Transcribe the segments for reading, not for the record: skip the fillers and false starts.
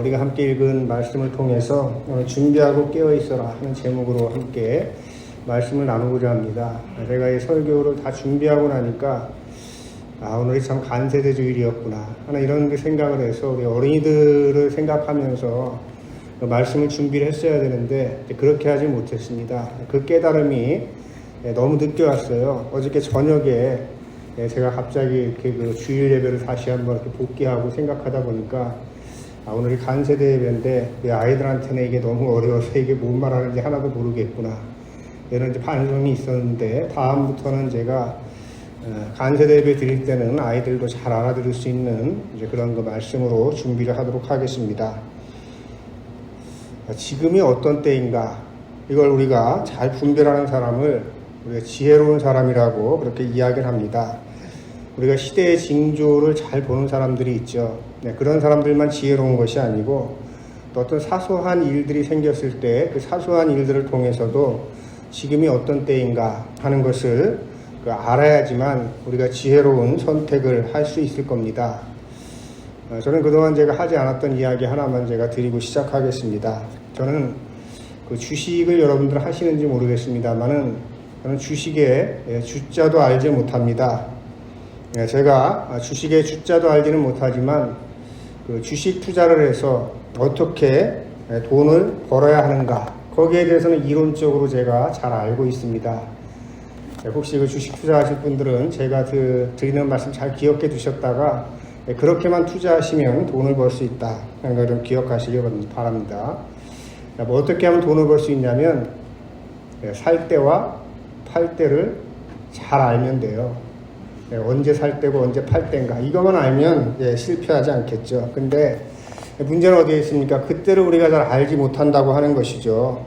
우리가 함께 읽은 말씀을 통해서 오늘 준비하고 깨어있어라 하는 제목으로 함께 말씀을 나누고자 합니다. 제가 이 설교를 다 준비하고 나니까 오늘이 참 간세대 주일이었구나 하는 이런 생각을 해서 우리 어린이들을 생각하면서 그 말씀을 준비를 했어야 되는데 그렇게 하지 못했습니다. 그 깨달음이 너무 늦게 왔어요. 어저께 저녁에 제가 갑자기 이렇게 그 주일 예배를 다시 한번 이렇게 복귀하고 생각하다 보니까 오늘이 간세대 예배인데 아이들한테는 이게 너무 어려워서 이게 뭔 말하는지 하나도 모르겠구나 이런 이제 반성이 있었는데, 다음부터는 제가 간세대 예배 드릴 때는 아이들도 잘 알아들을 수 있는 이제 그런 거 말씀으로 준비를 하도록 하겠습니다. 지금이 어떤 때인가, 이걸 우리가 잘 분별하는 사람을 우리가 지혜로운 사람이라고 그렇게 이야기를 합니다. 우리가 시대의 징조를 잘 보는 사람들이 있죠. 그런 사람들만 지혜로운 것이 아니고 또 어떤 사소한 일들이 생겼을 때 그 사소한 일들을 통해서도 지금이 어떤 때인가 하는 것을 알아야지만 우리가 지혜로운 선택을 할 수 있을 겁니다. 저는 그동안 제가 하지 않았던 이야기 하나만 제가 드리고 시작하겠습니다. 저는 그 주식을 여러분들 하시는지 모르겠습니다만은 저는 주식의 주자도 알지 못합니다. 제가 주식의 주자도 알지는 못하지만 그 주식 투자를 해서 어떻게 돈을 벌어야 하는가, 거기에 대해서는 이론적으로 제가 잘 알고 있습니다. 혹시 그 주식 투자하실 분들은 제가 드리는 말씀 잘 기억해 두셨다가 그렇게만 투자하시면 돈을 벌 수 있다 하는 걸 좀 기억하시기 바랍니다. 뭐 어떻게 하면 돈을 벌 수 있냐면 살 때와 팔 때를 잘 알면 돼요. 언제 살 때고 언제 팔 때인가, 이것만 알면 실패하지 않겠죠. 근데 문제는 어디에 있습니까? 그때를 우리가 잘 알지 못한다고 하는 것이죠.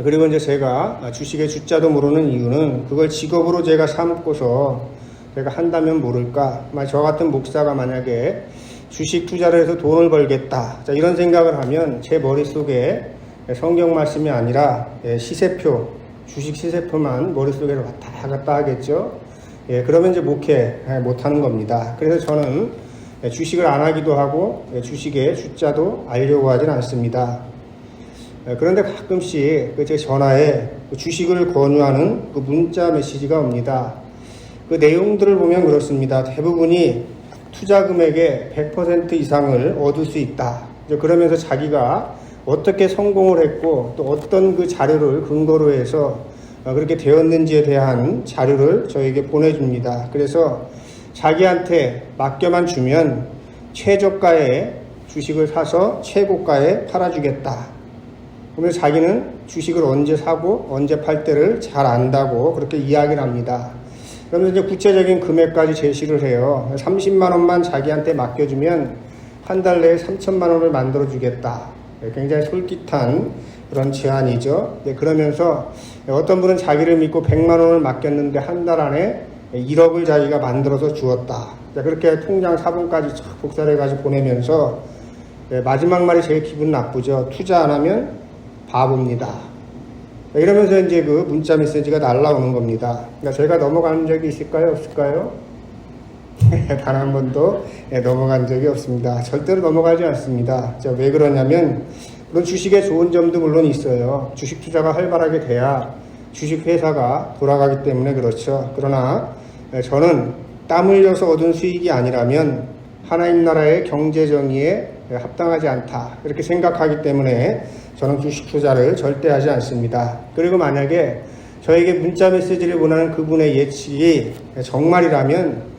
그리고 이제 제가 주식의 주자도 모르는 이유는 그걸 직업으로 제가 삼고서 제가 한다면 모를까. 저 같은 목사가 만약에 주식 투자를 해서 돈을 벌겠다, 이런 생각을 하면 제 머릿속에 성경 말씀이 아니라 시세표, 주식 시세표만 머릿속에 왔다 갔다 하겠죠. 그러면 이제 목회 못하는 겁니다. 그래서 저는 주식을 안 하기도 하고 주식의 주자도 알려고 하진 않습니다. 그런데 가끔씩 제 전화에 주식을 권유하는 그 문자 메시지가 옵니다. 그 내용들을 보면 그렇습니다. 대부분이 투자 금액의 100% 이상을 얻을 수 있다. 그러면서 자기가 어떻게 성공을 했고 또 어떤 그 자료를 근거로 해서 그렇게 되었는지에 대한 자료를 저에게 보내줍니다. 그래서 자기한테 맡겨만 주면 최저가에 주식을 사서 최고가에 팔아주겠다. 그러면 자기는 주식을 언제 사고 언제 팔 때를 잘 안다고 그렇게 이야기를 합니다. 그러면 이제 구체적인 금액까지 제시를 해요. 30만 원만 자기한테 맡겨주면 한 달 내에 3천만 원을 만들어주겠다. 굉장히 솔깃한 그런 제안이죠. 그러면서 어떤 분은 자기를 믿고 100만 원을 맡겼는데 한 달 안에 1억을 자기가 만들어서 주었다. 그렇게 통장 사본까지 복사해가지고 보내면서 마지막 말이 제일 기분 나쁘죠. 투자 안 하면 바보입니다. 이러면서 이제 그 문자 메시지가 날라오는 겁니다. 그러니까 제가 넘어간 적이 있을까요? 없을까요? 단 한 번도 넘어간 적이 없습니다. 절대로 넘어가지 않습니다. 왜 그러냐면 물론 주식에 좋은 점도 물론 있어요. 주식 투자가 활발하게 돼야 주식 회사가 돌아가기 때문에 그렇죠. 그러나 저는 땀 흘려서 얻은 수익이 아니라면 하나님 나라의 경제 정의에 합당하지 않다, 이렇게 생각하기 때문에 저는 주식 투자를 절대 하지 않습니다. 그리고 만약에 저에게 문자 메시지를 보내는 그분의 예측이 정말이라면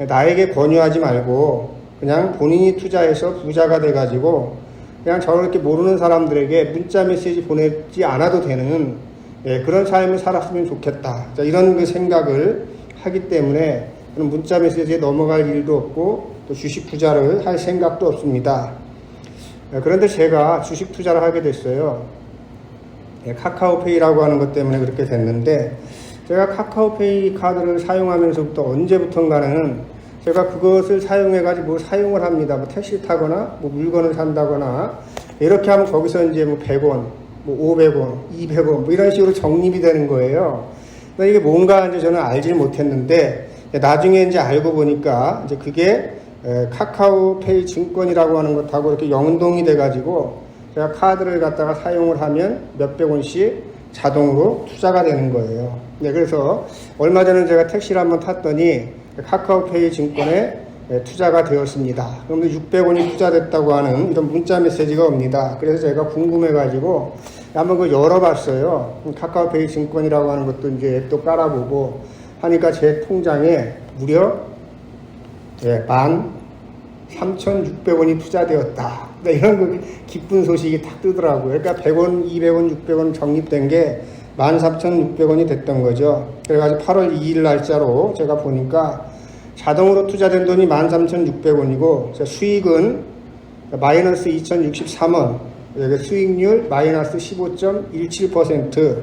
나에게 권유하지 말고 그냥 본인이 투자해서 부자가 돼가지고 그냥 저렇게 모르는 사람들에게 문자 메시지 보내지 않아도 되는 그런 삶을 살았으면 좋겠다, 이런 그 생각을 하기 때문에 저는 문자 메시지에 넘어갈 일도 없고 또 주식 투자를 할 생각도 없습니다. 그런데 제가 주식 투자를 하게 됐어요. 카카오페이라고 하는 것 때문에 그렇게 됐는데, 제가 카카오페이 카드를 사용하면서부터 언제부턴가는 제가 그것을 사용해가지고 뭐 사용을 합니다. 뭐 택시 타거나 뭐 물건을 산다거나 이렇게 하면 거기서 이제 뭐 100원, 뭐 500원, 200원 뭐 이런 식으로 적립이 되는 거예요. 이게 뭔가 이제 저는 알지 못했는데 나중에 이제 알고 보니까 이제 그게 카카오페이 증권이라고 하는 것하고 이렇게 연동이 돼가지고 제가 카드를 갖다가 사용을 하면 몇백 원씩 자동으로 투자가 되는 거예요. 네, 그래서 얼마 전에 제가 택시를 한번 탔더니 카카오페이 증권에 투자가 되었습니다. 그런데 600원이 투자됐다고 하는 이런 문자 메시지가 옵니다. 그래서 제가 궁금해가지고 한번 그거 열어봤어요. 카카오페이 증권이라고 하는 것도 이제 앱도 깔아보고 하니까 제 통장에 무려 13,600원이 투자되었다. 이런 그 기쁜 소식이 탁 뜨더라고요. 그러니까 100원, 200원, 600원 적립된 게 13,600원이 됐던 거죠. 그래가지고 8월 2일 날짜로 제가 보니까 자동으로 투자된 돈이 13,600원이고 수익은 마이너스 2,063원, 수익률 마이너스 15.17%,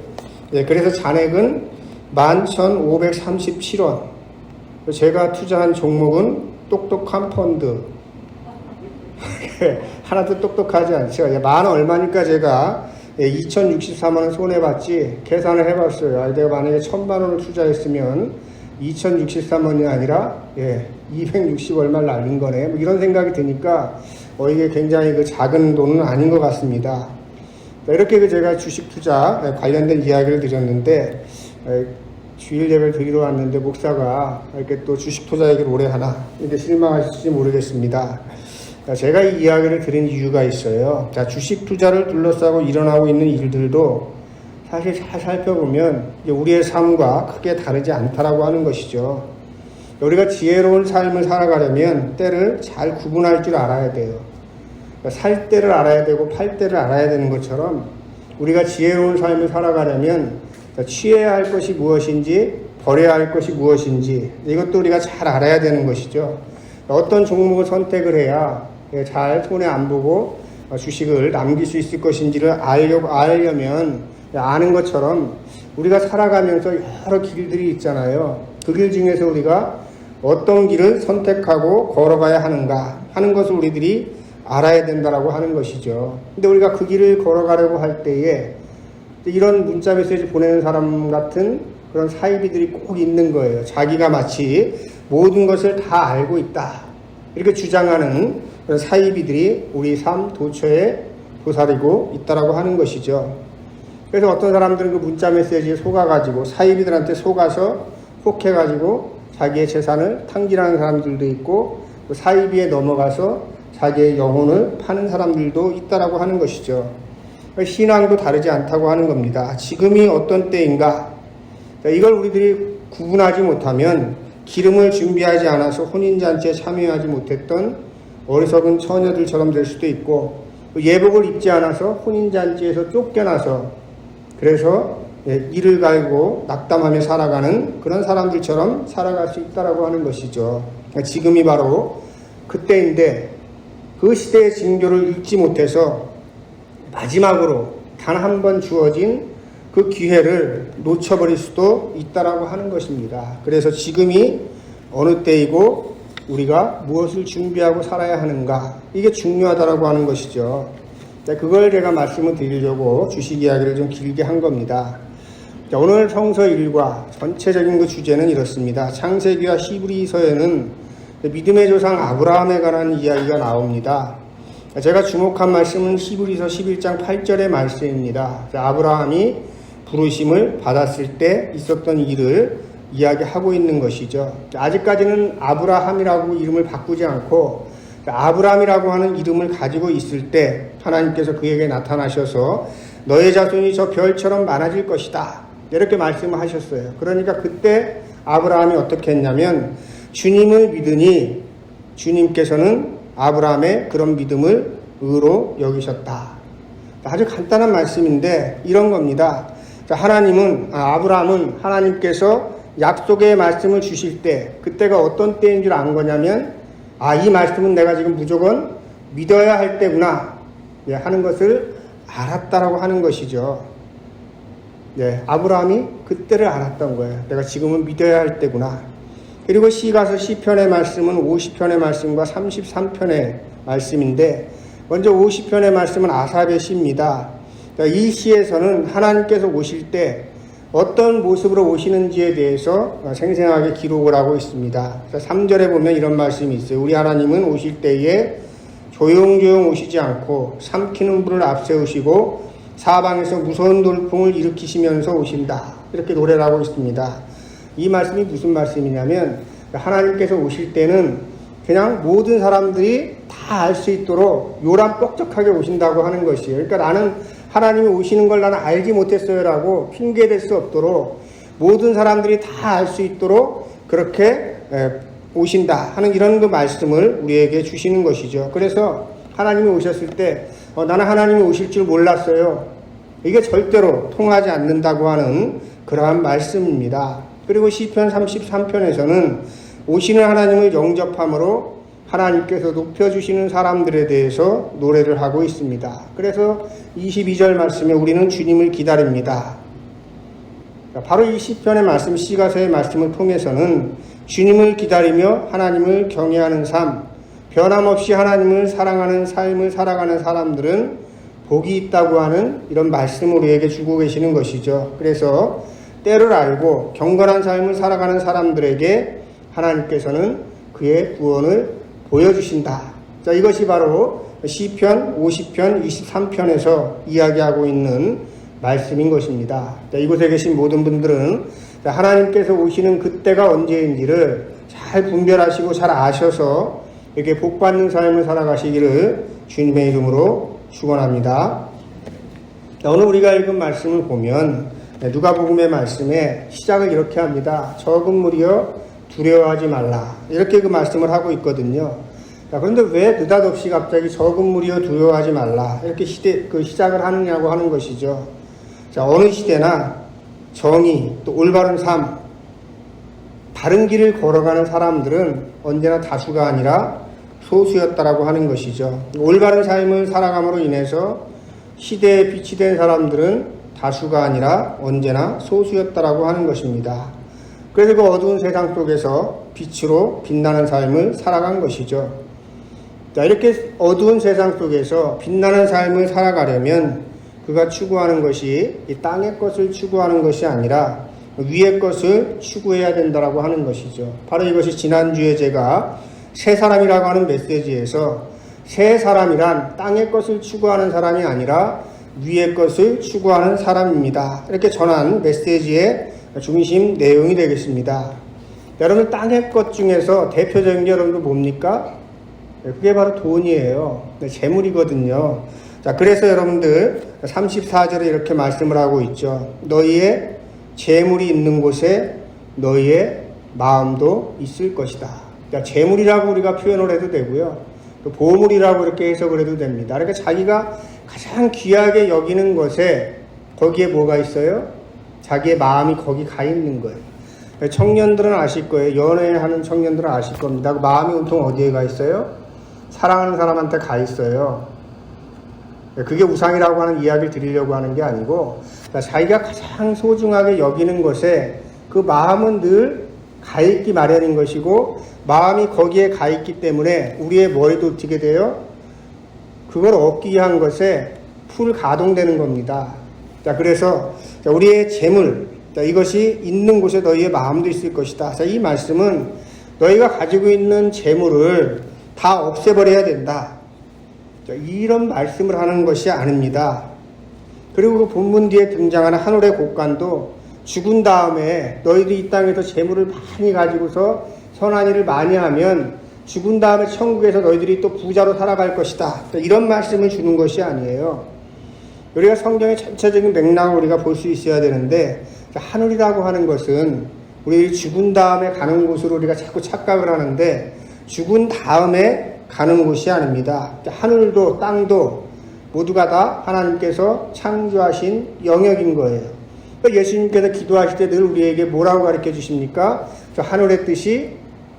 그래서 잔액은 11,537원. 제가 투자한 종목은 똑똑한 펀드. 하나도 똑똑하지 않죠. 만 얼마니까 제가 2,063원을 손해봤지 계산을 해봤어요. 내가 만약에 1,000만원을 투자했으면 2,063원이 아니라 260 얼마를 날린 거네. 뭐 이런 생각이 드니까 이게 굉장히 그 작은 돈은 아닌 것 같습니다. 이렇게 제가 주식 투자 관련된 이야기를 드렸는데 주일 예배를 드리러 왔는데 목사가 이렇게 또 주식 투자 얘기를 오래 하나 이렇게 실망하실지 모르겠습니다. 제가 이 이야기를 드린 이유가 있어요. 자, 주식 투자를 둘러싸고 일어나고 있는 일들도 사실 잘 살펴보면 우리의 삶과 크게 다르지 않다라고 하는 것이죠. 우리가 지혜로운 삶을 살아가려면 때를 잘 구분할 줄 알아야 돼요. 살 때를 알아야 되고 팔 때를 알아야 되는 것처럼 우리가 지혜로운 삶을 살아가려면 취해야 할 것이 무엇인지 버려야 할 것이 무엇인지 이것도 우리가 잘 알아야 되는 것이죠. 어떤 종목을 선택을 해야 잘 손해 안 보고 주식을 남길 수 있을 것인지를 알려면 아는 것처럼 우리가 살아가면서 여러 길들이 있잖아요. 그 길 중에서 우리가 어떤 길을 선택하고 걸어가야 하는가 하는 것을 우리들이 알아야 된다라고 하는 것이죠. 근데 우리가 그 길을 걸어가려고 할 때에 이런 문자 메시지 보내는 사람 같은 그런 사이비들이 꼭 있는 거예요. 자기가 마치 모든 것을 다 알고 있다 이렇게 주장하는 그런 사이비들이 우리 삶 도처에 도사리고 있다라고 하는 것이죠. 그래서 어떤 사람들은 그 문자 메시지에 속아가지고 사이비들한테 속아서 속해가지고 자기의 재산을 탕진하는 사람들도 있고 그 사이비에 넘어가서 자기의 영혼을 파는 사람들도 있다라고 하는 것이죠. 신앙도 다르지 않다고 하는 겁니다. 지금이 어떤 때인가? 이걸 우리들이 구분하지 못하면 기름을 준비하지 않아서 혼인잔치에 참여하지 못했던 어리석은 처녀들처럼 될 수도 있고 예복을 입지 않아서 혼인잔치에서 쫓겨나서 그래서 이를 갈고 낙담하며 살아가는 그런 사람들처럼 살아갈 수 있다라고 하는 것이죠. 지금이 바로 그때인데 그 시대의 징조를 읽지 못해서 마지막으로 단 한 번 주어진 그 기회를 놓쳐버릴 수도 있다라고 하는 것입니다. 그래서 지금이 어느 때이고 우리가 무엇을 준비하고 살아야 하는가 이게 중요하다라고 하는 것이죠. 그걸 제가 말씀을 드리려고 주식 이야기를 좀 길게 한 겁니다. 오늘 성서 1과 전체적인 그 주제는 이렇습니다. 창세기와 히브리서에는 믿음의 조상 아브라함에 관한 이야기가 나옵니다. 제가 주목한 말씀은 히브리서 11장 8절의 말씀입니다. 아브라함이 부르심을 받았을 때 있었던 일을 이야기하고 있는 것이죠. 아직까지는 아브라함이라고 이름을 바꾸지 않고 아브라함이라고 하는 이름을 가지고 있을 때 하나님께서 그에게 나타나셔서 너의 자손이 저 별처럼 많아질 것이다 이렇게 말씀하셨어요. 그러니까 그때 아브라함이 어떻게 했냐면 주님을 믿으니 주님께서는 아브라함의 그런 믿음을 의로 여기셨다. 아주 간단한 말씀인데 이런 겁니다. 아브라함은 하나님께서 약속의 말씀을 주실 때 그때가 어떤 때인 줄 안 거냐면 이 말씀은 내가 지금 무조건 믿어야 할 때구나 하는 것을 알았다라고 하는 것이죠. 아브라함이 그때를 알았던 거예요. 내가 지금은 믿어야 할 때구나. 그리고 시가서 시편의 말씀은 50편의 말씀과 33편의 말씀인데 먼저 50편의 말씀은 아삽의 시입니다. 이 시에서는 하나님께서 오실 때 어떤 모습으로 오시는지에 대해서 생생하게 기록을 하고 있습니다. 3절에 보면 이런 말씀이 있어요. 우리 하나님은 오실 때에 조용조용 오시지 않고 삼키는 불을 앞세우시고 사방에서 무서운 돌풍을 일으키시면서 오신다. 이렇게 노래를 하고 있습니다. 이 말씀이 무슨 말씀이냐면 하나님께서 오실 때는 그냥 모든 사람들이 다 알 수 있도록 요란뻑적하게 오신다고 하는 것이에요. 그러니까 나는 하나님이 오시는 걸 나는 알지 못했어요라고 핑계댈 수 없도록 모든 사람들이 다 알 수 있도록 그렇게 오신다 하는 이런 그 말씀을 우리에게 주시는 것이죠. 그래서 하나님이 오셨을 때 나는 하나님이 오실 줄 몰랐어요. 이게 절대로 통하지 않는다고 하는 그러한 말씀입니다. 그리고 시편 33편에서는 오시는 하나님을 영접함으로 하나님께서 높여주시는 사람들에 대해서 노래를 하고 있습니다. 그래서 22절 말씀에 우리는 주님을 기다립니다. 바로 이 시편의 말씀, 시가서의 말씀을 통해서는 주님을 기다리며 하나님을 경외하는 삶, 변함없이 하나님을 사랑하는 삶을 살아가는 사람들은 복이 있다고 하는 이런 말씀을 우리에게 주고 계시는 것이죠. 그래서 때를 알고 경건한 삶을 살아가는 사람들에게 하나님께서는 그의 구원을 보여주신다. 자, 이것이 바로 시편 50편 23편에서 이야기하고 있는 말씀인 것입니다. 자, 이곳에 계신 모든 분들은 하나님께서 오시는 그때가 언제인지를 잘 분별하시고 잘 아셔서 이렇게 복받는 삶을 살아가시기를 주님의 이름으로 축원합니다. 오늘 우리가 읽은 말씀을 보면 누가복음의 말씀에 시작을 이렇게 합니다. 적은 무리여 두려워하지 말라. 이렇게 그 말씀을 하고 있거든요. 그런데 왜 느닷없이 갑자기 적은 무리여 두려워하지 말라. 이렇게 시작을 하느냐고 하는 것이죠. 자, 어느 시대나 정의, 또 올바른 삶, 바른 길을 걸어가는 사람들은 언제나 다수가 아니라 소수였다라고 하는 것이죠. 올바른 삶을 살아감으로 인해서 시대에 빛이 된 사람들은 다수가 아니라 언제나 소수였다라고 하는 것입니다. 그래서 그 어두운 세상 속에서 빛으로 빛나는 삶을 살아간 것이죠. 자, 이렇게 어두운 세상 속에서 빛나는 삶을 살아가려면 그가 추구하는 것이 이 땅의 것을 추구하는 것이 아니라 위의 것을 추구해야 된다라고 하는 것이죠. 바로 이것이 지난주에 제가 새 사람이라고 하는 메시지에서 새 사람이란 땅의 것을 추구하는 사람이 아니라 위의 것을 추구하는 사람입니다. 이렇게 전한 메시지의 중심 내용이 되겠습니다. 여러분, 땅의 것 중에서 대표적인 게 여러분들 뭡니까? 그게 바로 돈이에요. 재물이거든요. 자, 그래서 여러분들 34절에 이렇게 말씀을 하고 있죠. 너희의 재물이 있는 곳에 너희의 마음도 있을 것이다. 그러니까 재물이라고 우리가 표현을 해도 되고요. 또 보물이라고 이렇게 해석을 해도 됩니다. 그러니까 자기가 가장 귀하게 여기는 것에 거기에 뭐가 있어요? 자기의 마음이 거기 가 있는 거예요. 청년들은 아실 거예요. 연애하는 청년들은 아실 겁니다. 마음이 온통 어디에 가 있어요? 사랑하는 사람한테 가 있어요. 그게 우상이라고 하는 이야기를 드리려고 하는 게 아니고 자기가 가장 소중하게 여기는 것에 그 마음은 늘 가 있기 마련인 것이고 마음이 거기에 가 있기 때문에 우리의 머리도 어떻게 돼요? 그걸 얻기 위한 것에 풀 가동되는 겁니다. 자, 그래서 우리의 재물, 이것이 있는 곳에 너희의 마음도 있을 것이다. 자, 이 말씀은 너희가 가지고 있는 재물을 다 없애버려야 된다. 자, 이런 말씀을 하는 것이 아닙니다. 그리고 그 본문 뒤에 등장하는 하늘의 곡간도 죽은 다음에 너희들이 이 땅에서 재물을 많이 가지고서 선한 일을 많이 하면 죽은 다음에 천국에서 너희들이 또 부자로 살아갈 것이다. 이런 말씀을 주는 것이 아니에요. 우리가 성경의 전체적인 맥락을 우리가 볼 수 있어야 되는데 하늘이라고 하는 것은 우리 죽은 다음에 가는 곳으로 우리가 자꾸 착각을 하는데 죽은 다음에 가는 곳이 아닙니다. 하늘도 땅도 모두가 다 하나님께서 창조하신 영역인 거예요. 예수님께서 기도하실 때 늘 우리에게 뭐라고 가르쳐 주십니까? 저 하늘의 뜻이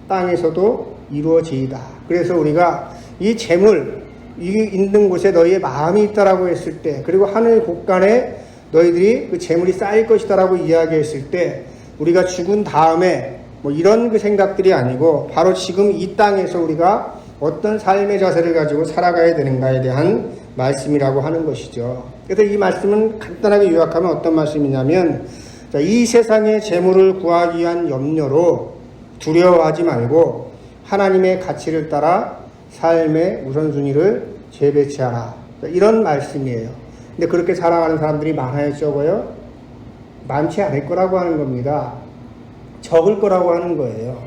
땅에서도 이루어지이다. 그래서 우리가 이 재물, 이 있는 곳에 너희의 마음이 있다라고 했을 때, 그리고 하늘 곳간에 너희들이 그 재물이 쌓일 것이다라고 이야기했을 때, 우리가 죽은 다음에 뭐 이런 그 생각들이 아니고 바로 지금 이 땅에서 우리가 어떤 삶의 자세를 가지고 살아가야 되는가에 대한 말씀이라고 하는 것이죠. 그래서 이 말씀은 간단하게 요약하면 어떤 말씀이냐면 자, 이 세상의 재물을 구하기 위한 염려로 두려워하지 말고 하나님의 가치를 따라 삶의 우선순위를 재배치하라. 자, 이런 말씀이에요. 근데 그렇게 살아가는 사람들이 많아요, 적어요? 많지 않을 거라고 하는 겁니다. 적을 거라고 하는 거예요.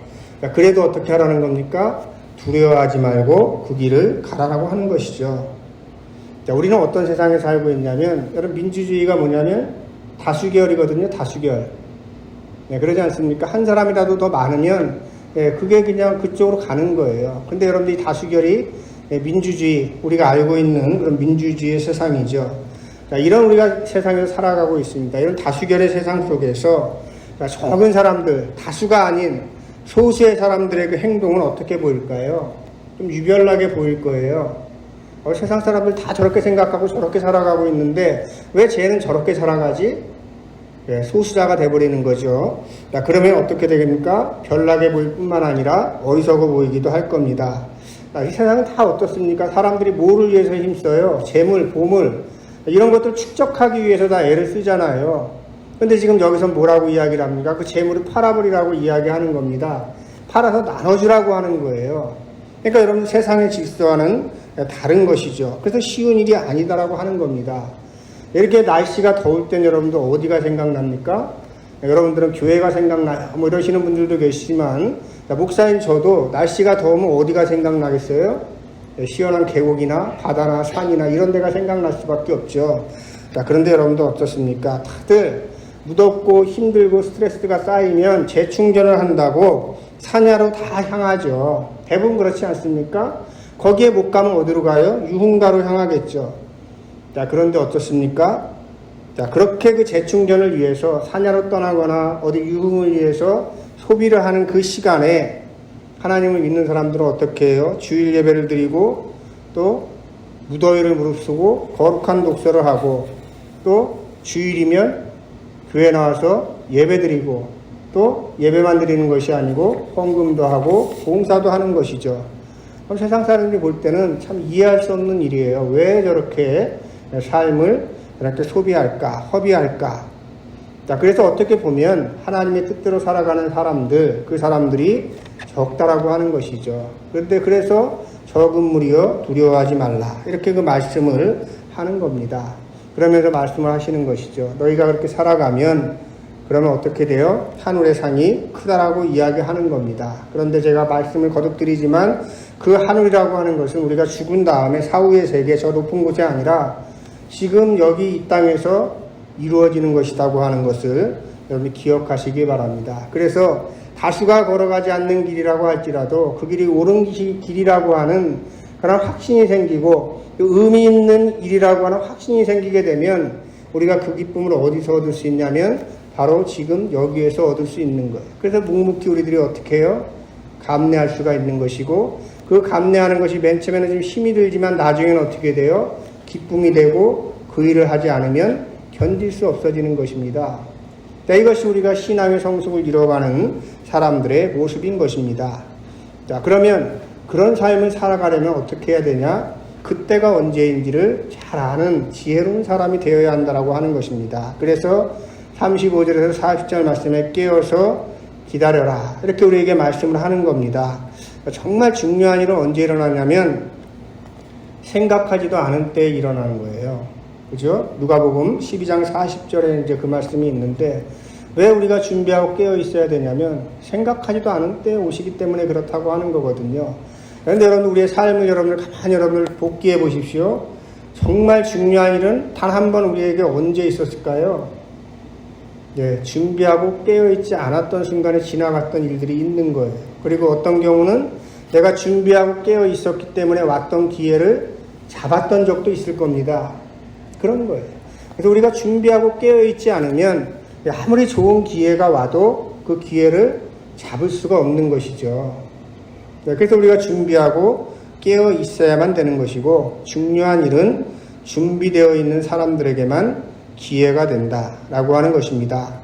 자, 그래도 어떻게 하라는 겁니까? 두려워하지 말고 그 길을 가라라고 하는 것이죠. 자, 우리는 어떤 세상에 살고 있냐면, 여러분, 민주주의가 뭐냐면 다수결이거든요, 다수결. 네, 그러지 않습니까? 한 사람이라도 더 많으면, 그게 그냥 그쪽으로 가는 거예요. 근데 여러분들 이 다수결이 민주주의, 우리가 알고 있는 그런 민주주의의 세상이죠. 자, 이런 우리가 세상에서 살아가고 있습니다. 이런 다수결의 세상 속에서 적은 사람들, 다수가 아닌 소수의 사람들의 그 행동은 어떻게 보일까요? 좀 유별나게 보일 거예요. 세상 사람들 다 저렇게 생각하고 저렇게 살아가고 있는데 왜 쟤는 저렇게 살아가지? 소수자가 돼버리는 거죠. 자, 그러면 어떻게 되겠습니까? 별나게 보일 뿐만 아니라 어리석어 보이기도 할 겁니다. 자, 이 세상은 다 어떻습니까? 사람들이 뭐를 위해서 힘써요? 재물, 보물 이런 것들 축적하기 위해서 다 애를 쓰잖아요. 근데 지금 여기서 뭐라고 이야기를 합니까? 그 재물을 팔아버리라고 이야기하는 겁니다. 팔아서 나눠주라고 하는 거예요. 그러니까 여러분 세상의 질서와는 다른 것이죠. 그래서 쉬운 일이 아니다라고 하는 겁니다. 이렇게 날씨가 더울 땐 여러분들 어디가 생각납니까? 여러분들은 교회가 생각나요. 뭐 이러시는 분들도 계시지만 목사인 저도 날씨가 더우면 어디가 생각나겠어요? 시원한 계곡이나 바다나 산이나 이런 데가 생각날 수밖에 없죠. 자, 그런데 여러분들 어떻습니까? 다들 무덥고 힘들고 스트레스가 쌓이면 재충전을 한다고 산야로 다 향하죠. 대부분 그렇지 않습니까? 거기에 못 가면 어디로 가요? 유흥가로 향하겠죠. 자, 그런데 어떻습니까? 자, 그렇게 그 재충전을 위해서 산야로 떠나거나 어디 유흥을 위해서 소비를 하는 그 시간에 하나님을 믿는 사람들은 어떻게 해요? 주일 예배를 드리고 또 무더위를 무릅쓰고 거룩한 독서를 하고 또 주일이면 교회 나와서 예배 드리고 또 예배만 드리는 것이 아니고 헌금도 하고 봉사도 하는 것이죠. 그럼 세상 사람들이 볼 때는 참 이해할 수 없는 일이에요. 왜 저렇게 삶을 이렇게 소비할까, 허비할까. 자, 그래서 어떻게 보면 하나님의 뜻대로 살아가는 사람들, 그 사람들이 적다라고 하는 것이죠. 그런데 그래서 적은 무리여 두려워하지 말라. 이렇게 그 말씀을 하는 겁니다. 그러면서 말씀을 하시는 것이죠. 너희가 그렇게 살아가면 그러면 어떻게 돼요? 하늘의 상이 크다라고 이야기하는 겁니다. 그런데 제가 말씀을 거듭드리지만 그 하늘이라고 하는 것은 우리가 죽은 다음에 사후의 세계 저 높은 곳이 아니라 지금 여기 이 땅에서 이루어지는 것이라고 하는 것을 여러분이 기억하시기 바랍니다. 그래서 다수가 걸어가지 않는 길이라고 할지라도 그 길이 옳은 길이라고 하는 그런 확신이 생기고 의미 있는 일이라고 하는 확신이 생기게 되면 우리가 그 기쁨을 어디서 얻을 수 있냐면 바로 지금 여기에서 얻을 수 있는 거예요. 그래서 묵묵히 우리들이 어떻게 해요? 감내할 수가 있는 것이고 그 감내하는 것이 맨 처음에는 좀 힘이 들지만 나중에는 어떻게 돼요? 기쁨이 되고 그 일을 하지 않으면 견딜 수 없어지는 것입니다. 자, 이것이 우리가 신앙의 성숙을 이뤄가는 사람들의 모습인 것입니다. 자, 그러면 그런 삶을 살아가려면 어떻게 해야 되냐? 그때가 언제인지를 잘 아는 지혜로운 사람이 되어야 한다라고 하는 것입니다. 그래서 35절에서 40절 말씀에 깨어서 기다려라. 이렇게 우리에게 말씀을 하는 겁니다. 정말 중요한 일은 언제 일어나냐면 생각하지도 않은 때에 일어나는 거예요. 그죠? 누가복음 12장 40절에 이제 그 말씀이 있는데 왜 우리가 준비하고 깨어 있어야 되냐면 생각하지도 않은 때에 오시기 때문에 그렇다고 하는 거거든요. 그런데 여러분 우리의 삶을 가만히 여러분을 복기해 보십시오. 정말 중요한 일은 단 한 번 우리에게 언제 있었을까요? 예, 준비하고 깨어있지 않았던 순간에 지나갔던 일들이 있는 거예요. 그리고 어떤 경우는 내가 준비하고 깨어 있었기 때문에 왔던 기회를 잡았던 적도 있을 겁니다. 그런 거예요. 그래서 우리가 준비하고 깨어있지 않으면 아무리 좋은 기회가 와도 그 기회를 잡을 수가 없는 것이죠. 네, 그래서 우리가 준비하고 깨어 있어야만 되는 것이고 중요한 일은 준비되어 있는 사람들에게만 기회가 된다라고 하는 것입니다.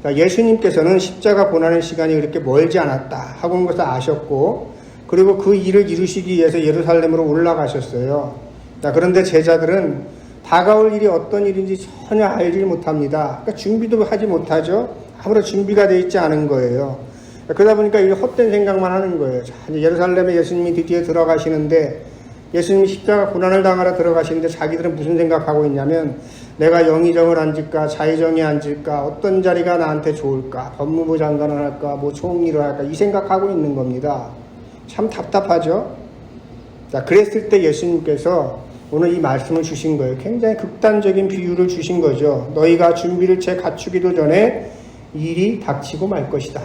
예수님께서는 십자가 고난의 시간이 그렇게 멀지 않았다 하고 온 것을 아셨고 그리고 그 일을 이루시기 위해서 예루살렘으로 올라가셨어요. 그런데 제자들은 다가올 일이 어떤 일인지 전혀 알지 못합니다. 그러니까 준비도 하지 못하죠. 아무런 준비가 되어 있지 않은 거예요. 그러다 보니까 이 헛된 생각만 하는 거예요. 자, 이제 예루살렘에 예수님이 드디어 들어가시는데, 예수님이 십자가 고난을 당하러 들어가시는데 자기들은 무슨 생각하고 있냐면, 내가 영의정을 앉을까, 자의정에 앉을까, 어떤 자리가 나한테 좋을까, 법무부 장관을 할까, 뭐 총리를 할까, 이 생각하고 있는 겁니다. 참 답답하죠? 자, 그랬을 때 예수님께서 오늘 이 말씀을 주신 거예요. 굉장히 극단적인 비유를 주신 거죠. 너희가 준비를 채 갖추기도 전에 일이 닥치고 말 것이다.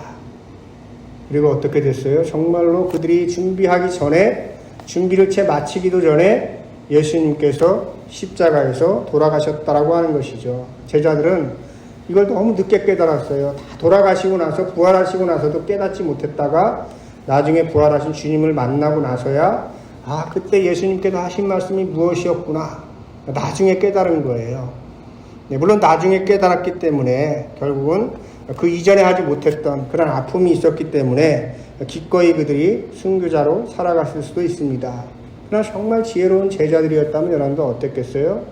그리고 어떻게 됐어요? 정말로 그들이 준비하기 전에, 준비를 채 마치기도 전에 예수님께서 십자가에서 돌아가셨다라고 하는 것이죠. 제자들은 이걸 너무 늦게 깨달았어요. 다 돌아가시고 나서, 부활하시고 나서도 깨닫지 못했다가 나중에 부활하신 주님을 만나고 나서야, 아, 그때 예수님께서 하신 말씀이 무엇이었구나, 나중에 깨달은 거예요. 네, 물론 나중에 깨달았기 때문에 결국은 그 이전에 하지 못했던 그런 아픔이 있었기 때문에 기꺼이 그들이 순교자로 살아갔을 수도 있습니다. 그러나 정말 지혜로운 제자들이었다면 여러분도 어땠겠어요?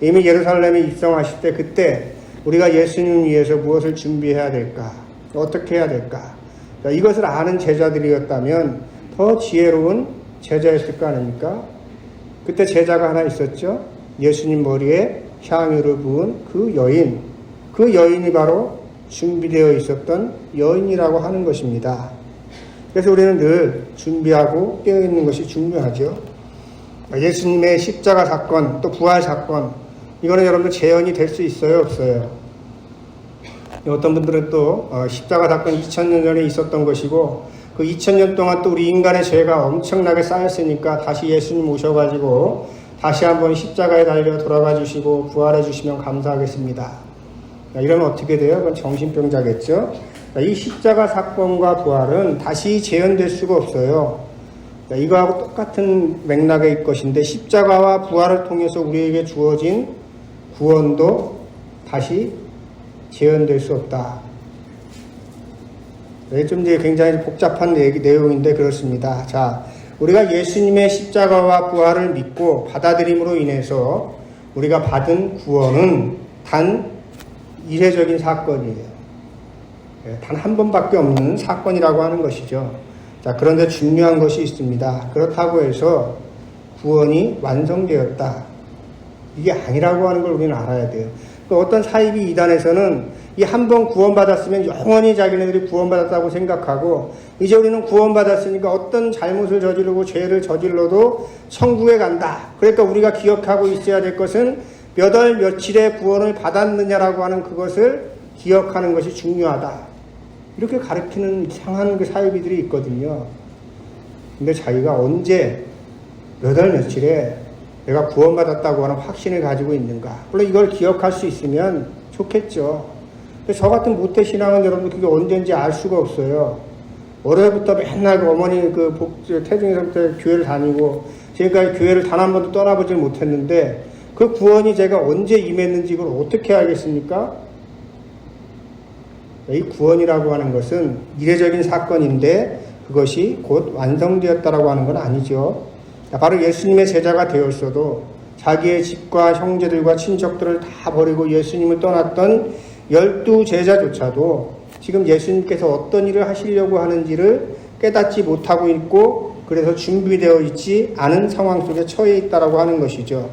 이미 예루살렘에 입성하실 때 그때 우리가 예수님 위해서 무엇을 준비해야 될까? 어떻게 해야 될까? 이것을 아는 제자들이었다면 더 지혜로운 제자였을 거 아닙니까? 그때 제자가 하나 있었죠. 예수님 머리에 향유를 부은 그 여인. 그 여인이 바로 준비되어 있었던 여인이라고 하는 것입니다. 그래서 우리는 늘 준비하고 깨어있는 것이 중요하죠. 예수님의 십자가 사건, 또 부활 사건, 이거는 여러분들 재현이 될 수 있어요, 없어요? 어떤 분들은 또 십자가 사건 2000년 전에 있었던 것이고, 그 2000년 동안 또 우리 인간의 죄가 엄청나게 쌓였으니까 다시 예수님 오셔가지고 다시 한번 십자가에 달려 돌아가 주시고 부활해 주시면 감사하겠습니다. 이러면 어떻게 돼요? 그건 정신병자겠죠? 이 십자가 사건과 부활은 다시 재현될 수가 없어요. 이거하고 똑같은 맥락의 것인데, 십자가와 부활을 통해서 우리에게 주어진 구원도 다시 재현될 수 없다. 좀 이제 굉장히 복잡한 내용인데 그렇습니다. 자, 우리가 예수님의 십자가와 부활을 믿고 받아들임으로 인해서 우리가 받은 구원은 단 이례적인 사건이에요. 단 한 번밖에 없는 사건이라고 하는 것이죠. 자, 그런데 중요한 것이 있습니다. 그렇다고 해서 구원이 완성되었다, 이게 아니라고 하는 걸 우리는 알아야 돼요. 어떤 사이비 이단에서는 이 한 번 구원받았으면 영원히 자기네들이 구원받았다고 생각하고, 이제 우리는 구원받았으니까 어떤 잘못을 저지르고 죄를 저질러도 천국에 간다. 그러니까 우리가 기억하고 있어야 될 것은 몇 월 며칠에 구원을 받았느냐라고 하는 그것을 기억하는 것이 중요하다. 이렇게 가르치는 이상한 그 사이비들이 있거든요. 근데 자기가 언제 몇 월 며칠에 내가 구원받았다고 하는 확신을 가지고 있는가. 물론 이걸 기억할 수 있으면 좋겠죠. 근데 저 같은 모태신앙은 여러분 그게 언제인지 알 수가 없어요. 어려서부터 맨날 그 어머니 태중에서부터 교회를 다니고 지금까지 교회를 단 한 번도 떠나보지 못했는데, 그 구원이 제가 언제 임했는지 이걸 어떻게 알겠습니까? 이 구원이라고 하는 것은 이례적인 사건인데 그것이 곧 완성되었다라고 하는 건 아니죠. 바로 예수님의 제자가 되었어도 자기의 집과 형제들과 친척들을 다 버리고 예수님을 떠났던 12제자조차도 지금 예수님께서 어떤 일을 하시려고 하는지를 깨닫지 못하고 있고, 그래서 준비되어 있지 않은 상황 속에 처해 있다라고 하는 것이죠.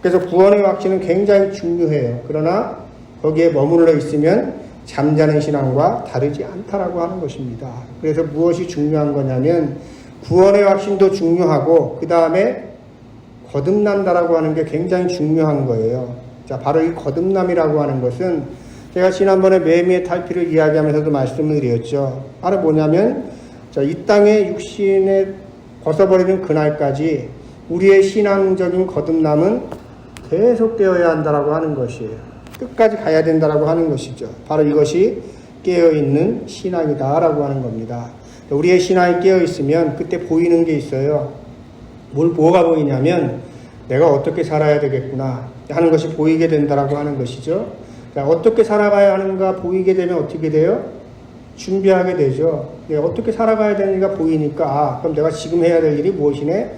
그래서 구원의 확신은 굉장히 중요해요. 그러나 거기에 머물러 있으면 잠자는 신앙과 다르지 않다라고 하는 것입니다. 그래서 무엇이 중요한 거냐면 구원의 확신도 중요하고 그 다음에 거듭난다라고 하는 게 굉장히 중요한 거예요. 자, 바로 이 거듭남이라고 하는 것은 제가 지난번에 매미의 탈피를 이야기하면서도 말씀을 드렸죠. 바로 뭐냐면, 자, 이 땅의 육신에 벗어버리는 그날까지 우리의 신앙적인 거듭남은 계속되어야 한다라고 하는 것이에요. 끝까지 가야 된다라고 하는 것이죠. 바로 이것이 깨어있는 신앙이다라고 하는 겁니다. 우리의 신앙이 깨어있으면 그때 보이는 게 있어요. 뭐가 보이냐면 내가 어떻게 살아야 되겠구나 하는 것이 보이게 된다라고 하는 것이죠. 자, 어떻게 살아가야 하는가 보이게 되면 어떻게 돼요? 준비하게 되죠. 어떻게 살아가야 되는가 보이니까, 그럼 내가 지금 해야 될 일이 무엇이네?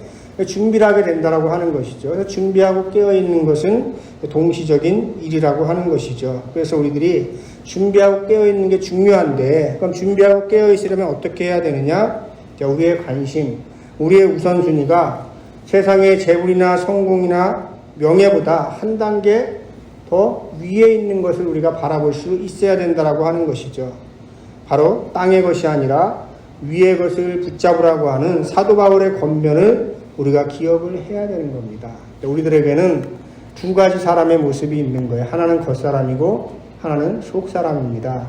준비를 하게 된다라고 하는 것이죠. 그래서 준비하고 깨어있는 것은 동시적인 일이라고 하는 것이죠. 그래서 우리들이 준비하고 깨어있는 게 중요한데, 그럼 준비하고 깨어있으려면 어떻게 해야 되느냐? 자, 우리의 관심, 우리의 우선순위가 세상의 재물이나 성공이나 명예보다 한 단계 더 위에 있는 것을 우리가 바라볼 수 있어야 된다라고 하는 것이죠. 바로 땅의 것이 아니라 위의 것을 붙잡으라고 하는 사도 바울의 권면을 우리가 기억을 해야 되는 겁니다. 우리들에게는 두 가지 사람의 모습이 있는 거예요. 하나는 겉사람이고 하나는 속사람입니다.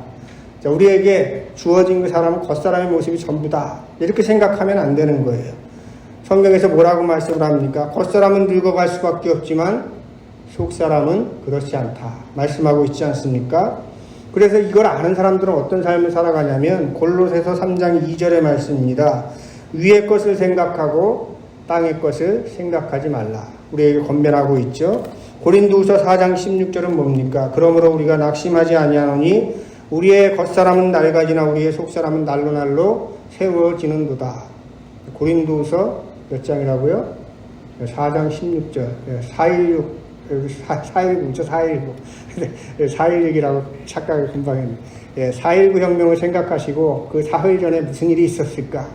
자, 우리에게 주어진 그 사람은 겉사람의 모습이 전부다, 이렇게 생각하면 안 되는 거예요. 성경에서 뭐라고 말씀을 합니까? 겉사람은 늙어갈 수밖에 없지만 속사람은 그렇지 않다 말씀하고 있지 않습니까? 그래서 이걸 아는 사람들은 어떤 삶을 살아가냐면 골로새서 3장 2절의 말씀입니다. 위의 것을 생각하고 땅의 것을 생각하지 말라, 우리에게 권면하고 있죠. 고린도후서 4장 16절은 뭡니까? 그러므로 우리가 낙심하지 아니하노니 우리의 겉사람은 낡아지나 우리의 속사람은 날로 날로 세워지는도다. 고린도후서 몇 장이라고요? 4장 16절. 416 419죠. 419 416이라고 착각을 금방 했네. 419 혁명을 생각하시고 그 사흘 전에 무슨 일이 있었을까?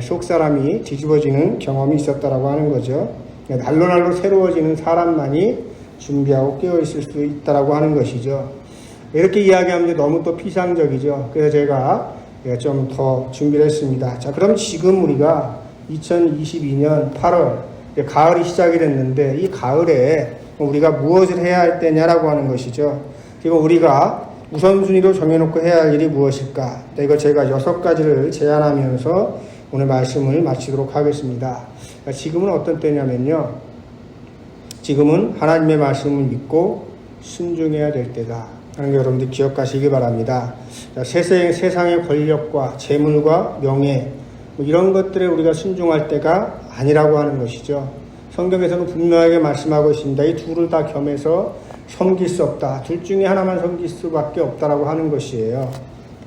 속사람이 뒤집어지는 경험이 있었다라고 하는 거죠. 날로 날로 새로워지는 사람만이 준비하고 깨어있을 수 있다라고 하는 것이죠. 이렇게 이야기하면 너무 또 피상적이죠. 그래서 제가 좀 더 준비를 했습니다. 자, 그럼 지금 우리가 2022년 8월 가을이 시작이 됐는데 이 가을에 우리가 무엇을 해야 할 때냐라고 하는 것이죠. 그리고 우리가 우선순위로 정해놓고 해야 할 일이 무엇일까? 이거 제가 6가지를 제안하면서 오늘 말씀을 마치도록 하겠습니다. 지금은 어떤 때냐면요, 지금은 하나님의 말씀을 믿고 순종해야 될 때다 하는 거 여러분들 기억하시기 바랍니다. 세상의 권력과 재물과 명예 이런 것들에 우리가 순종할 때가 아니라고 하는 것이죠. 성경에서는 분명하게 말씀하고 있습니다. 이 둘을 다 겸해서 섬길 수 없다. 둘 중에 하나만 섬길 수밖에 없다라고 하는 것이에요.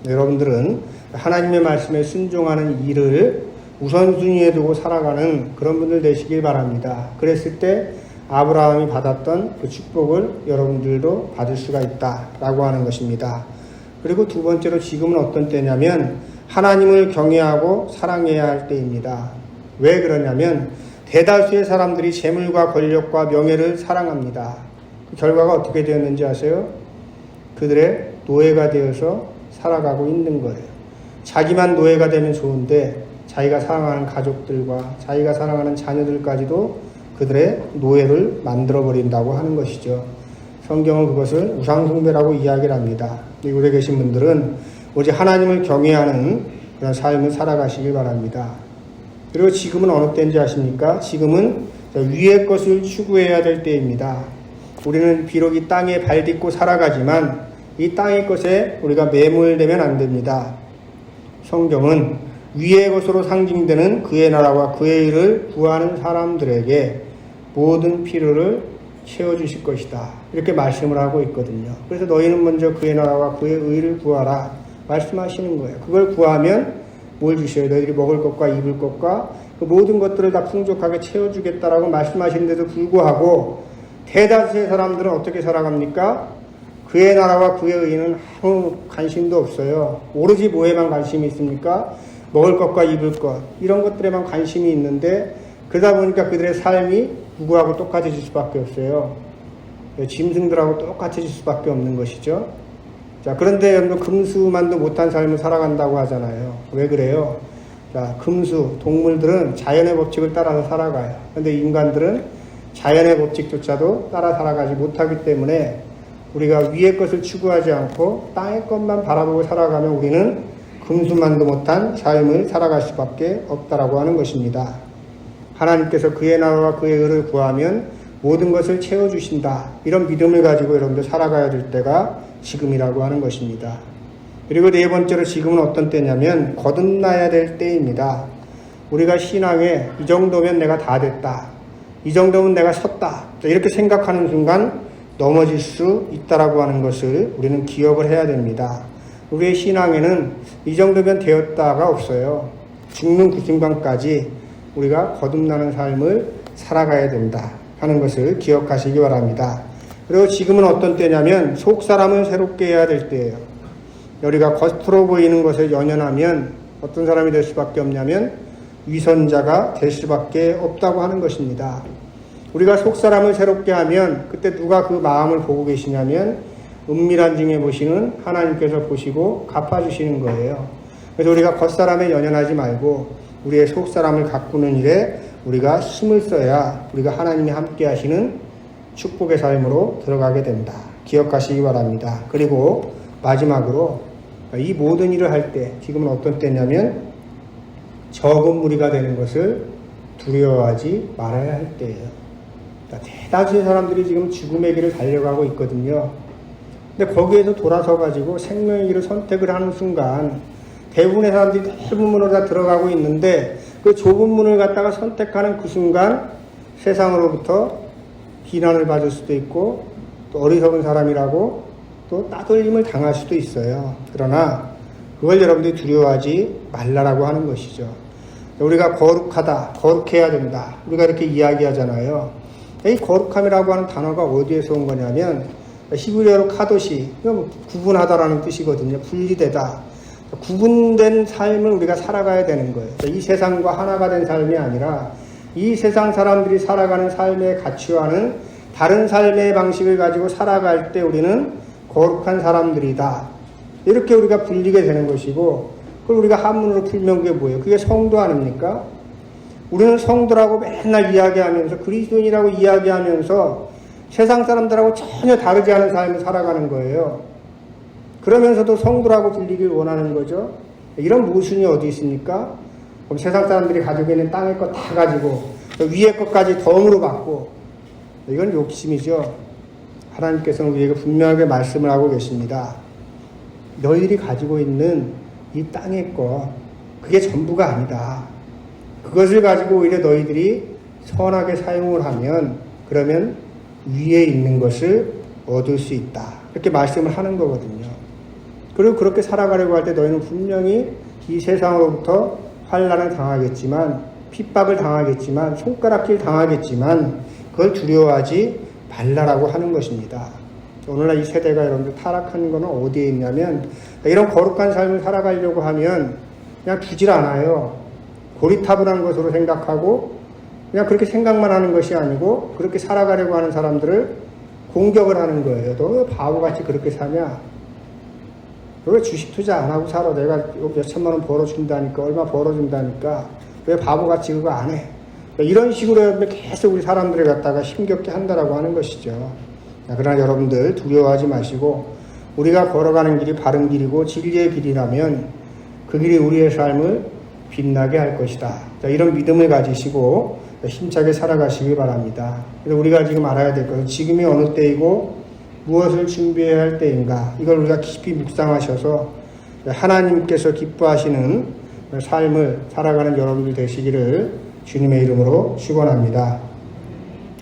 여러분들은 하나님의 말씀에 순종하는 일을 우선순위에 두고 살아가는 그런 분들 되시길 바랍니다. 그랬을 때 아브라함이 받았던 그 축복을 여러분들도 받을 수가 있다라고 하는 것입니다. 그리고 두 번째로 지금은 어떤 때냐면 하나님을 경외하고 사랑해야 할 때입니다. 왜 그러냐면 대다수의 사람들이 재물과 권력과 명예를 사랑합니다. 그 결과가 어떻게 되었는지 아세요? 그들의 노예가 되어서 살아가고 있는 거예요. 자기만 노예가 되면 좋은데 자기가 사랑하는 가족들과 자기가 사랑하는 자녀들까지도 그들의 노예를 만들어버린다고 하는 것이죠. 성경은 그것을 우상숭배라고 이야기를 합니다. 미국에 계신 분들은 오직 하나님을 경외하는 그런 삶을 살아가시길 바랍니다. 그리고 지금은 어느 때인지 아십니까? 지금은 위의 것을 추구해야 될 때입니다. 우리는 비록 이 땅에 발 딛고 살아가지만 이 땅의 것에 우리가 매몰되면 안 됩니다. 성경은 위의 것으로 상징되는 그의 나라와 그의 일을 구하는 사람들에게 모든 필요를 채워주실 것이다, 이렇게 말씀을 하고 있거든요. 그래서 너희는 먼저 그의 나라와 그의 의를 구하라 말씀하시는 거예요. 그걸 구하면 뭘 주셔요? 너희들이 먹을 것과 입을 것과 그 모든 것들을 다 풍족하게 채워주겠다라고 말씀하시는데도 불구하고 대다수의 사람들은 어떻게 살아갑니까? 그의 나라와 그의 의는 아무 관심도 없어요. 오로지 뭐에만 관심이 있습니까? 먹을 것과 입을 것, 이런 것들에만 관심이 있는데 그러다 보니까 그들의 삶이 누구하고 똑같아질 수밖에 없어요. 짐승들하고 똑같아질 수밖에 없는 것이죠. 자, 그런데 여러분 금수만도 못한 삶을 살아간다고 하잖아요. 왜 그래요? 자, 금수, 동물들은 자연의 법칙을 따라서 살아가요. 그런데 인간들은 자연의 법칙조차도 따라 살아가지 못하기 때문에 우리가 위의 것을 추구하지 않고 땅의 것만 바라보고 살아가면 우리는 금수만도 못한 삶을 살아갈 수밖에 없다라고 하는 것입니다. 하나님께서 그의 나라와 그의 의를 구하면 모든 것을 채워주신다, 이런 믿음을 가지고 여러분들 살아가야 될 때가 지금이라고 하는 것입니다. 그리고 네 번째로 지금은 어떤 때냐면 거듭나야 될 때입니다. 우리가 신앙에 이 정도면 내가 다 됐다, 이 정도면 내가 섰다, 이렇게 생각하는 순간 넘어질 수 있다라고 하는 것을 우리는 기억을 해야 됩니다. 우리의 신앙에는 이 정도면 되었다가 없어요. 죽는 그 순간까지 우리가 거듭나는 삶을 살아가야 된다 하는 것을 기억하시기 바랍니다. 그리고 지금은 어떤 때냐면 속 사람을 새롭게 해야 될 때예요. 우리가 겉으로 보이는 것에 연연하면 어떤 사람이 될 수밖에 없냐면 위선자가 될 수밖에 없다고 하는 것입니다. 우리가 속 사람을 새롭게 하면 그때 누가 그 마음을 보고 계시냐면 은밀한 중에 보시는 하나님께서 보시고 갚아주시는 거예요. 그래서 우리가 겉사람에 연연하지 말고 우리의 속 사람을 가꾸는 일에 우리가 힘을 써야 우리가 하나님이 함께 하시는 축복의 삶으로 들어가게 된다. 기억하시기 바랍니다. 그리고 마지막으로 이 모든 일을 할 때 지금은 어떤 때냐면 적은 무리가 되는 것을 두려워하지 말아야 할 때예요. 대다수의 사람들이 지금 죽음의 길을 달려가고 있거든요. 근데 거기에서 돌아서 가지고 생명의 길을 선택을 하는 순간 대부분의 사람들이 넓은 문으로 다 들어가고 있는데 그 좁은 문을 갖다가 선택하는 그 순간 세상으로부터 비난을 받을 수도 있고 또 어리석은 사람이라고 또 따돌림을 당할 수도 있어요. 그러나 그걸 여러분들이 두려워하지 말라라고 하는 것이죠. 우리가 거룩하다, 거룩해야 된다. 우리가 이렇게 이야기하잖아요. 이 거룩함이라고 하는 단어가 어디에서 온 거냐면 히브리어로 카도시, 구분하다라는 뜻이거든요. 분리되다. 구분된 삶을 우리가 살아가야 되는 거예요. 이 세상과 하나가 된 삶이 아니라 이 세상 사람들이 살아가는 삶에 갖추어하는 다른 삶의 방식을 가지고 살아갈 때 우리는 거룩한 사람들이다. 이렇게 우리가 불리게 되는 것이고 그걸 우리가 한문으로 풀면 그게 뭐예요? 그게 성도 아닙니까? 우리는 성도라고 맨날 이야기하면서 그리스도인이라고 이야기하면서 세상 사람들하고 전혀 다르지 않은 삶을 살아가는 거예요. 그러면서도 성도라고 불리길 원하는 거죠. 이런 모순이 어디 있습니까? 그럼 세상 사람들이 가지고 있는 땅의 것 다 가지고 위의 것까지 덤으로 받고 이건 욕심이죠. 하나님께서는 우리에게 분명하게 말씀을 하고 계십니다. 너희들이 가지고 있는 이 땅의 것 그게 전부가 아니다. 그것을 가지고 오히려 너희들이 선하게 사용을 하면 그러면 위에 있는 것을 얻을 수 있다. 이렇게 말씀을 하는 거거든요. 그리고 그렇게 살아가려고 할 때 너희는 분명히 이 세상으로부터 환난을 당하겠지만 핍박을 당하겠지만 손가락질 당하겠지만 그걸 두려워하지 말라라고 하는 것입니다. 오늘날 이 세대가 여러분들 타락한 거는 어디에 있냐면 이런 거룩한 삶을 살아가려고 하면 그냥 두질 않아요. 고리타분한 것으로 생각하고 그냥 그렇게 생각만 하는 것이 아니고 그렇게 살아가려고 하는 사람들을 공격을 하는 거예요. 너 왜 바보같이 그렇게 사냐? 너 왜 주식 투자 안 하고 살아? 내가 몇 천만 원 벌어준다니까 얼마 벌어준다니까 왜 바보같이 그거 안 해? 이런 식으로 계속 우리 사람들을 갖다가 힘겹게 한다라고 하는 것이죠. 그러나 여러분들 두려워하지 마시고 우리가 걸어가는 길이 바른 길이고 진리의 길이라면 그 길이 우리의 삶을 빛나게 할 것이다. 이런 믿음을 가지시고 힘차게 살아가시기 바랍니다. 그래서 우리가 지금 알아야 될 것은 지금이 어느 때이고 무엇을 준비해야 할 때인가 이걸 우리가 깊이 묵상하셔서 하나님께서 기뻐하시는 삶을 살아가는 여러분들 되시기를 주님의 이름으로 축원합니다.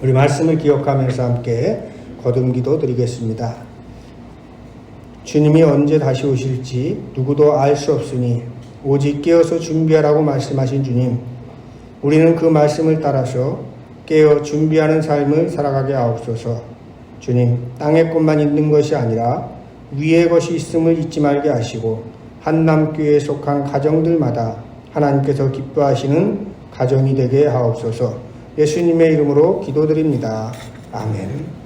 우리 말씀을 기억하면서 함께 거듭기도 드리겠습니다. 주님이 언제 다시 오실지 누구도 알 수 없으니 오직 깨어서 준비하라고 말씀하신 주님, 우리는 그 말씀을 따라서 깨어 준비하는 삶을 살아가게 하옵소서. 주님, 땅의 것만 있는 것이 아니라 위의 것이 있음을 잊지 말게 하시고 한남교회에 속한 가정들마다 하나님께서 기뻐하시는 가정이 되게 하옵소서. 예수님의 이름으로 기도드립니다. 아멘.